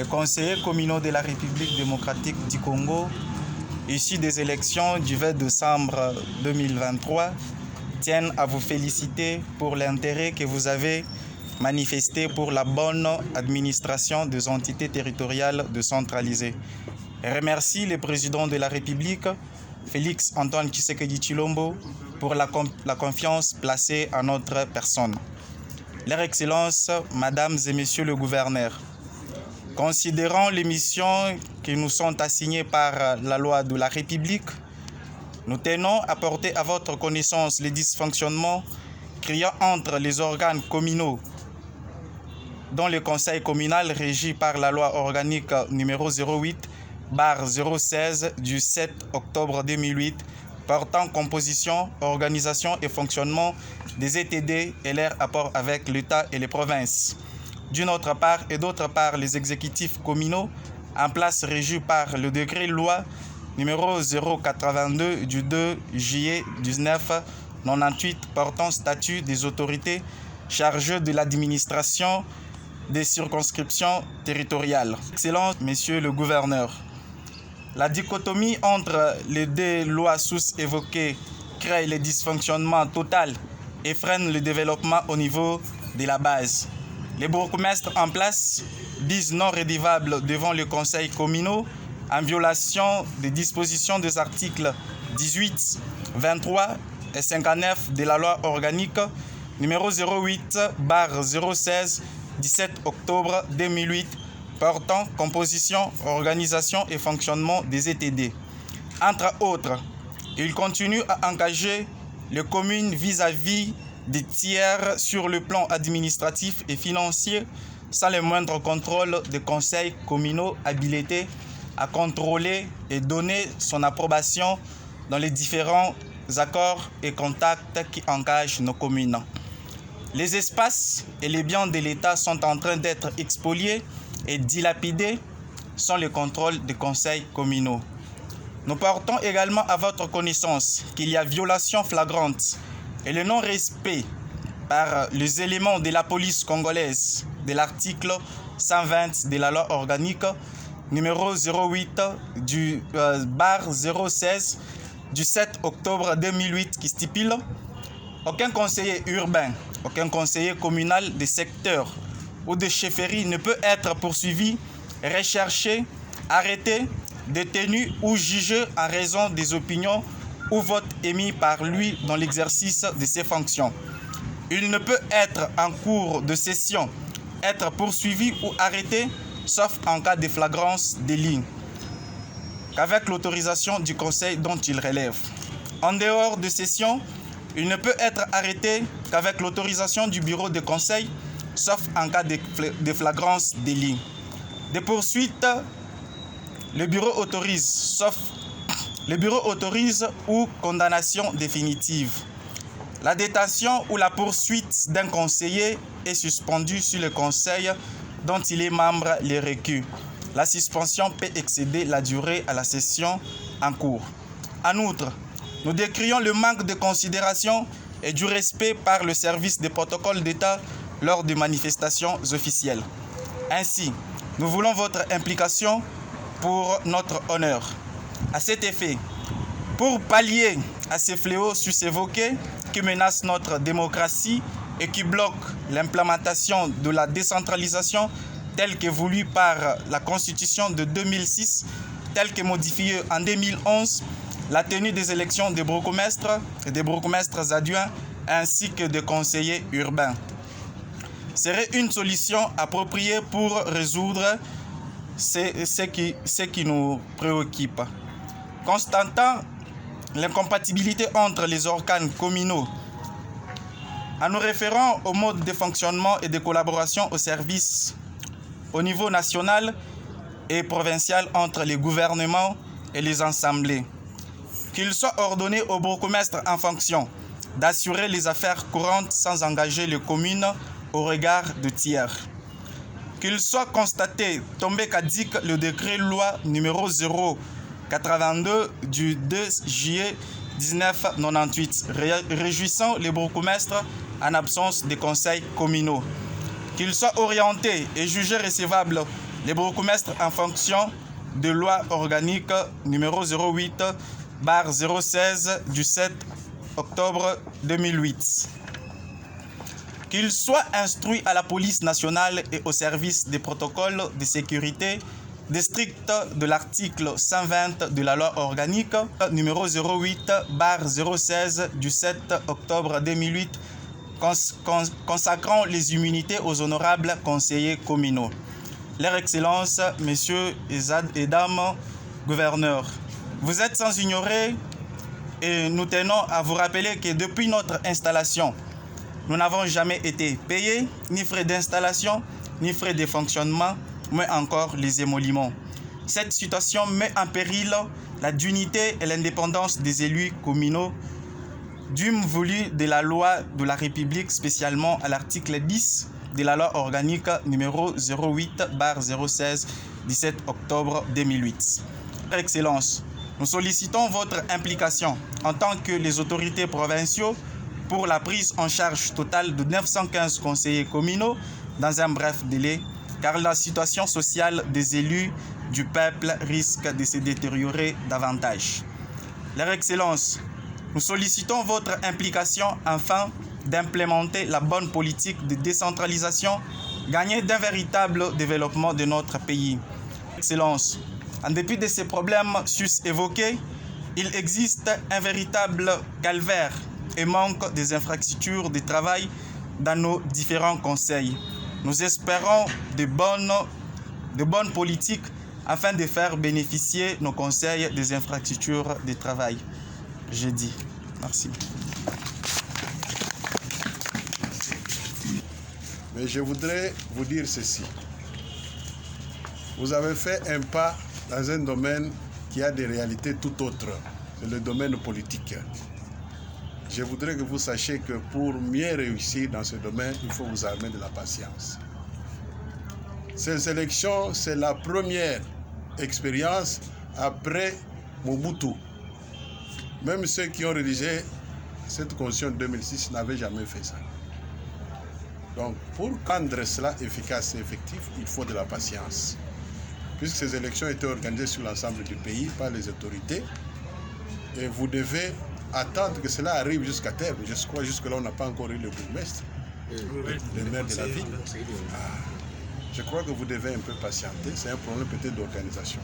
Les conseillers communaux de la République démocratique du Congo, issus des élections du 20 décembre 2023, tiennent à vous féliciter pour l'intérêt que vous avez manifesté pour la bonne administration des entités territoriales décentralisées. Et remercie le président de la République, Félix Antoine Tshisekedi Tshilombo, pour la confiance placée en notre personne. Leur Excellence, Mesdames et Messieurs le gouverneur, considérant les missions qui nous sont assignées par la loi de la République, nous tenons à porter à votre connaissance les dysfonctionnements criants entre les organes communaux, dont le conseil communal régi par la loi organique numéro 08/016 du 7 octobre 2008 portant composition, organisation et fonctionnement des ETD et leurs rapports avec l'État et les provinces. D'une autre part, et d'autre part, les exécutifs communaux en place régis par le décret loi numéro 082 du 2 juillet 1998 portant statut des autorités chargées de l'administration des circonscriptions territoriales. Excellent, Monsieur le gouverneur, la dichotomie entre les deux lois sous-évoquées crée les dysfonctionnements totaux et freine le développement au niveau de la base. Les bourgmestres en place disent non rédivables devant le conseil communal en violation des dispositions des articles 18, 23 et 59 de la loi organique numéro 08/016 17 octobre 2008 portant composition, organisation et fonctionnement des ETD. Entre autres, il continue à engager les communes vis-à-vis des tiers sur le plan administratif et financier sans le moindre contrôle des conseils communaux habilités à contrôler et donner son approbation dans les différents accords et contacts qui engagent nos communes. Les espaces et les biens de l'État sont en train d'être expoliés et dilapidés sans le contrôle des conseils communaux. Nous portons également à votre connaissance qu'il y a violation flagrante et le non-respect par les éléments de la police congolaise de l'article 120 de la loi organique numéro 08/016 du 7 octobre 2008 qui stipule aucun conseiller urbain, aucun conseiller communal des secteurs ou de chefferie ne peut être poursuivi, recherché, arrêté, détenu ou jugé en raison des opinions ou votes émis par lui dans l'exercice de ses fonctions. Il ne peut être en cours de session, être poursuivi ou arrêté, sauf en cas de flagrance délit, qu'avec l'autorisation du conseil dont il relève. En dehors de session, il ne peut être arrêté qu'avec l'autorisation du bureau de conseil, sauf en cas de flagrance délit. Des poursuites, le bureau autorise ou condamnation définitive. La détention ou la poursuite d'un conseiller est suspendue sur le conseil dont il est membre les recus. La suspension peut excéder la durée à la session en cours. En outre, nous décrions le manque de considération et du respect par le service des protocoles d'État lors des manifestations officielles. Ainsi, nous voulons votre implication pour notre honneur. À cet effet, pour pallier à ces fléaux sus-évoqués qui menacent notre démocratie et qui bloquent l'implémentation de la décentralisation telle que voulue par la Constitution de 2006, telle que modifiée en 2011, la tenue des élections des bourgmestres et des bourgmestres adjoints ainsi que des conseillers urbains serait une solution appropriée pour résoudre ce qui nous préoccupe. Constatant l'incompatibilité entre les organes communaux, en nous référant au mode de fonctionnement et de collaboration au service au niveau national et provincial entre les gouvernements et les assemblées, qu'il soit ordonné au bourgmestre en fonction d'assurer les affaires courantes sans engager les communes au regard de tiers. Qu'il soit constaté tombé caduc le décret loi numéro 082 du 2 juillet 1998, réjouissant les bourgmestres en absence des conseils communaux. Qu'il soit orienté et jugé recevable les bourgmestres en fonction de loi organique numéro 08/016 du 7 octobre 2008. Qu'ils soient instruits à la police nationale et au service des protocoles de sécurité des stricts de l'article 120 de la loi organique numéro 08/016 du 7 octobre 2008 consacrant les immunités aux honorables conseillers communaux. Leur Excellence, Messieurs et Dames gouverneurs, vous êtes sans ignorer et nous tenons à vous rappeler que depuis notre installation, nous n'avons jamais été payés, ni frais d'installation, ni frais de fonctionnement, mais encore les émoluments. Cette situation met en péril la dignité et l'indépendance des élus communaux, dûme voulu de la loi de la République, spécialement à l'article 10 de la loi organique numéro 08/016 17 octobre 2008. Excellence, nous sollicitons votre implication en tant que les autorités provinciaux pour la prise en charge totale de 915 conseillers communaux dans un bref délai, car la situation sociale des élus du peuple risque de se détériorer davantage. Leur Excellence, nous sollicitons votre implication afin d'implémenter la bonne politique de décentralisation gagnée d'un véritable développement de notre pays. Excellence, en dépit de ces problèmes sus-évoqués, il existe un véritable calvaire et manque des infrastructures de travail dans nos différents conseils. Nous espérons de bonnes politiques afin de faire bénéficier nos conseils des infrastructures de travail. J'ai dit. Merci. Mais je voudrais vous dire ceci. Vous avez fait un pas dans un domaine qui a des réalités tout autres. C'est le domaine politique. Je voudrais que vous sachiez que pour mieux réussir dans ce domaine, il faut vous armer de la patience. Ces élections, c'est la première expérience après Mobutu. Même ceux qui ont rédigé cette constitution de 2006 n'avaient jamais fait ça. Donc, pour rendre cela efficace et effectif, il faut de la patience. Puisque ces élections étaient organisées sur l'ensemble du pays par les autorités, et vous devez attendre que cela arrive jusqu'à terme. Je crois jusque-là, on n'a pas encore eu le bourgmestre, le maire de la ville. Je crois que vous devez un peu patienter. C'est un problème peut-être d'organisation.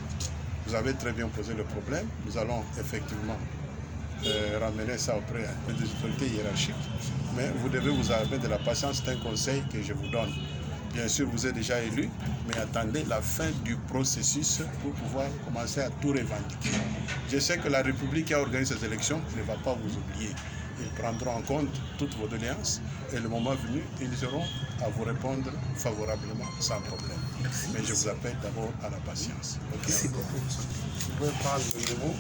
Vous avez très bien posé le problème. Nous allons effectivement ramener ça auprès des autorités hiérarchiques. Mais vous devez vous armer de la patience. C'est un conseil que je vous donne. Bien sûr, vous êtes déjà élu, mais attendez la fin du processus pour pouvoir commencer à tout revendiquer. Je sais que la République qui a organisé ces élections ne va pas vous oublier. Ils prendront en compte toutes vos doléances et le moment venu, ils auront à vous répondre favorablement sans problème. Merci. Mais je vous appelle d'abord à la patience. Okay. Merci beaucoup. Vous pouvez prendre le mot.